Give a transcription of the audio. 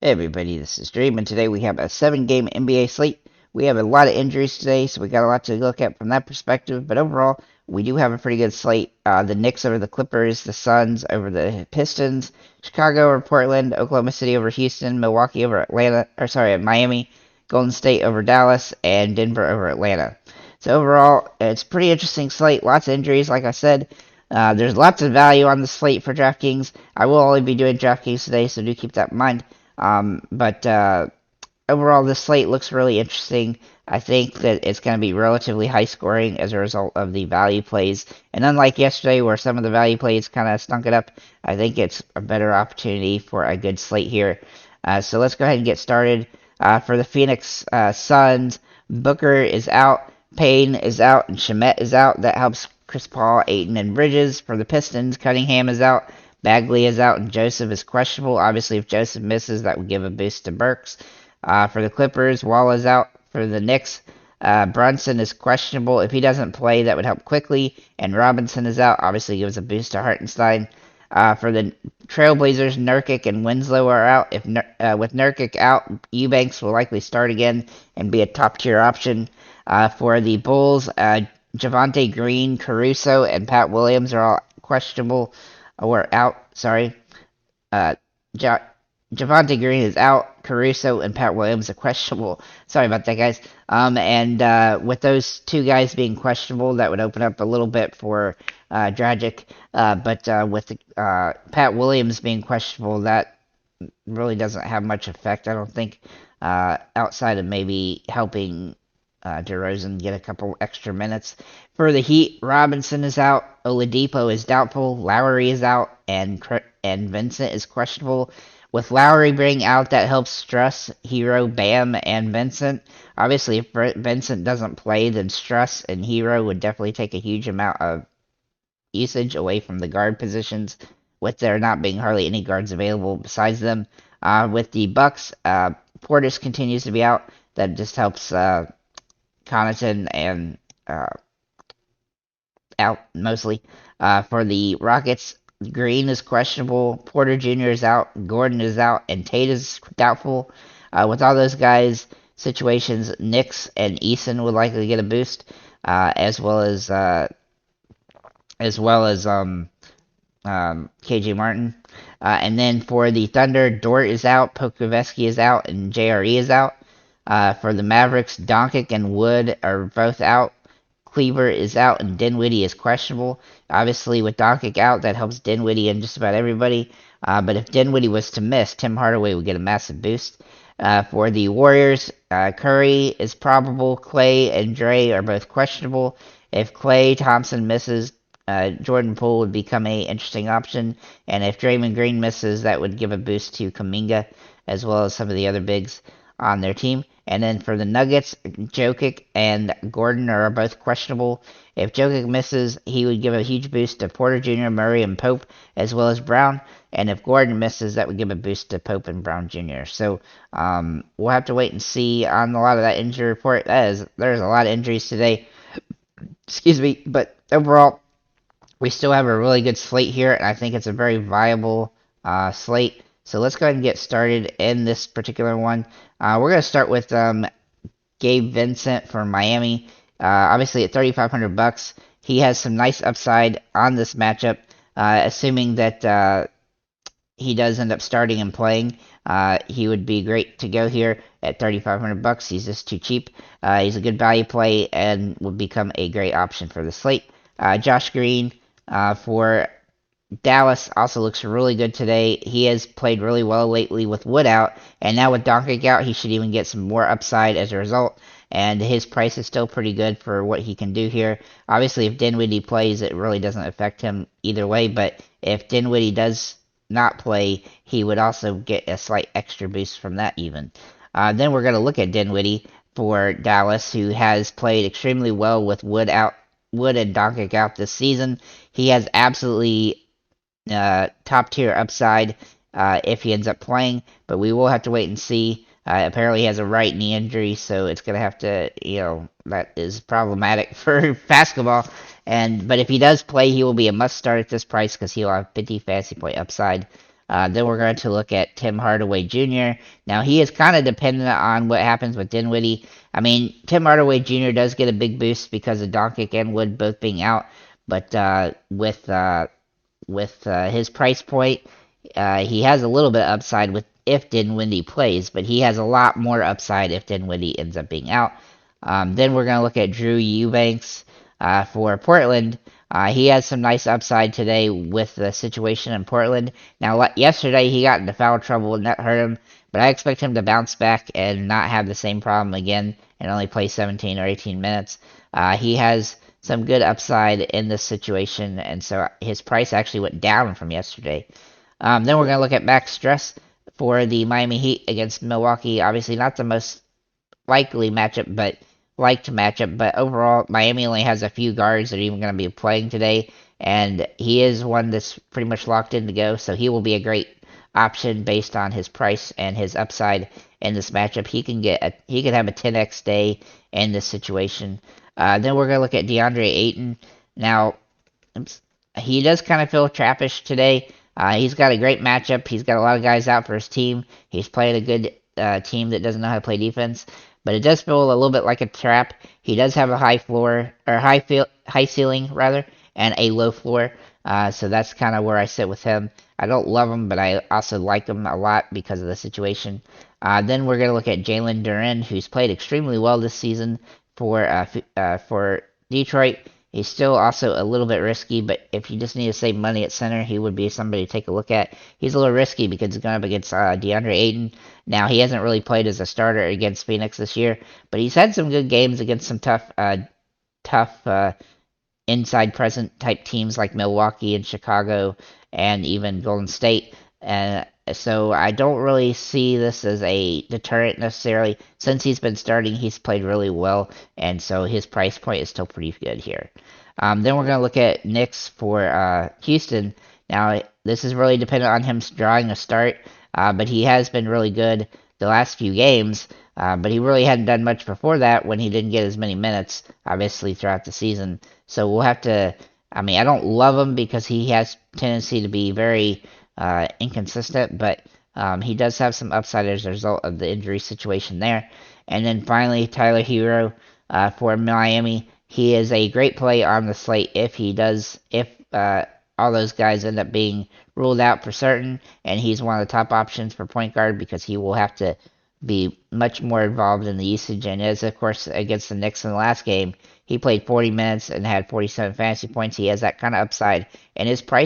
Hey everybody, this is Dream, and today we have a 7-game NBA slate. We have a lot of injuries today, so we got a lot to look at from that perspective, but overall, we do have a pretty good slate. The Knicks over the Clippers, the Suns over the Pistons, Chicago over Portland, Oklahoma City over Houston, Milwaukee over Miami, Golden State over Dallas, and Denver over Atlanta. So overall, it's a pretty interesting slate. Lots of injuries, like I said. There's lots of value on the slate for DraftKings. I will only be doing DraftKings today, so do keep that in mind. But overall, this slate looks really interesting. I think that it's going to be relatively high scoring as a result of the value plays. And unlike yesterday, where some of the value plays kind of stunk it up, I think it's a better opportunity for a good slate here. So let's go ahead and get started. For the Phoenix Suns, Booker is out, Payne is out, and Shamet is out. That helps Chris Paul, Ayton, and Bridges. For the Pistons, Cunningham is out. Bagley is out and Joseph is questionable. Obviously, if Joseph misses, that would give a boost to Burks. For the Clippers, Wall is out. For the Knicks, Brunson is questionable. If he doesn't play, that would help quickly. And Robinson is out. Obviously, gives a boost to Hartenstein. For the Trailblazers, Nurkic and Winslow are out. With Nurkic out, Eubanks will likely start again and be a top tier option. For the Bulls, Javonte Green, Caruso, and Pat Williams are all questionable or out. Sorry, uh, ja- Javonte Green is out. Caruso and Pat Williams are questionable. Sorry about that, guys. And with those two guys being questionable, that would open up a little bit for Dragic. But with Pat Williams being questionable, that really doesn't have much effect, I don't think, outside of maybe helping DeRozan get a couple extra minutes. For the Heat, Robinson is out, Oladipo is doubtful, Lowry is out, and Vincent is questionable. With Lowry being out, that helps Struss, Hero, Bam, and Vincent. Obviously, if Vincent doesn't play, then Struss and Hero would definitely take a huge amount of usage away from the guard positions, with there not being hardly any guards available besides them. With the Bucks, Portis continues to be out. That just helps Connaughton and out mostly. For the Rockets, Green is questionable, Porter Jr. is out, Gordon is out, and Tate is doubtful. With all those guys' situations, Knicks and Eason would likely get a boost, as well as KJ Martin. And then for the Thunder, Dort is out, Pokusevski is out, and JRE is out. For the Mavericks, Doncic and Wood are both out. Cleaver is out, and Dinwiddie is questionable. Obviously, with Doncic out, that helps Dinwiddie and just about everybody. But if Dinwiddie was to miss, Tim Hardaway would get a massive boost. For the Warriors, Curry is probable. Clay and Dre are both questionable. If Clay Thompson misses, Jordan Poole would become a interesting option, and if Draymond Green misses, that would give a boost to Kuminga as well as some of the other bigs on their team. And then for the Nuggets, Jokic and Gordon are both questionable. If Jokic misses, he would give a huge boost to Porter Jr., Murray, and Pope, as well as Brown. And if Gordon misses, that would give a boost to Pope and Brown Jr. So we'll have to wait and see on a lot of that injury report. There's a lot of injuries today. Excuse me, but overall, we still have a really good slate here, and I think it's a very viable slate. So let's go ahead and get started in this particular one. We're going to start with Gabe Vincent from Miami. Obviously, at $3,500, he has some nice upside on this matchup, assuming that he does end up starting and playing. He would be great to go here at $3,500. He's just too cheap. He's a good value play and would become a great option for the slate. Josh Green for Dallas also looks really good today. He has played really well lately with Wood out, and now with Doncic out, he should even get some more upside as a result. And his price is still pretty good for what he can do here. Obviously, if Dinwiddie plays, it really doesn't affect him either way. But if Dinwiddie does not play, he would also get a slight extra boost from that even. Then we're going to look at Dinwiddie for Dallas, who has played extremely well with Wood and Doncic out this season. He has absolutely top tier upside if he ends up playing, but we will have to wait and see. Apparently, he has a right knee injury, so it's going to have to, that is problematic for basketball. But if he does play, he will be a must start at this price because he'll have 50 fantasy point upside. Then we're going to look at Tim Hardaway Jr. Now, he is kind of dependent on what happens with Dinwiddie. I mean, Tim Hardaway Jr. does get a big boost because of Doncic and Wood both being out, but with his price point, he has a little bit of upside with if Dinwiddie plays, but he has a lot more upside if Dinwiddie ends up being out. Then we're going to look at Drew Eubanks for Portland. He has some nice upside today with the situation in Portland. Now, yesterday he got into foul trouble and that hurt him, but I expect him to bounce back and not have the same problem again and only play 17 or 18 minutes. He has some good upside in this situation, and so his price actually went down from yesterday. Then we're going to look at Max Stress for the Miami Heat against Milwaukee. Obviously, not the most likely matchup, but liked matchup. But overall, Miami only has a few guards that are even going to be playing today, and he is one that's pretty much locked in to go. So he will be a great option based on his price and his upside in this matchup. He could have a 10x day in this situation. Then we're going to look at DeAndre Ayton. Now, he does kind of feel trappish today. He's got a great matchup. He's got a lot of guys out for his team. He's playing a good team that doesn't know how to play defense, but it does feel a little bit like a trap. He does have a high floor or high ceiling rather, and a low floor. So that's kind of where I sit with him. I don't love him, but I also like him a lot because of the situation. Then we're going to look at Jalen Duren, who's played extremely well this season for Detroit. He's still also a little bit risky, but if you just need to save money at center, he would be somebody to take a look at. He's a little risky because he's going up against DeAndre Ayton. Now, he hasn't really played as a starter against Phoenix this year, but he's had some good games against some tough inside present type teams like Milwaukee and Chicago and even Golden State. And so I don't really see this as a deterrent necessarily. Since he's been starting, he's played really well, and so his price point is still pretty good here. Then we're going to look at Knicks for Houston. Now, this is really dependent on him drawing a start, but he has been really good the last few games, but he really hadn't done much before that when he didn't get as many minutes, obviously, throughout the season. So we'll have to, I mean, I don't love him because he has tendency to be very inconsistent, but he does have some upside as a result of the injury situation there. And then finally, Tyler Hero for Miami. He is a great play on the slate if all those guys end up being ruled out for certain, and he's one of the top options for point guard because he will have to be much more involved in the usage. And as of course against the Knicks in the last game, he played 40 minutes and had 47 fantasy points. He has that kind of upside, and his price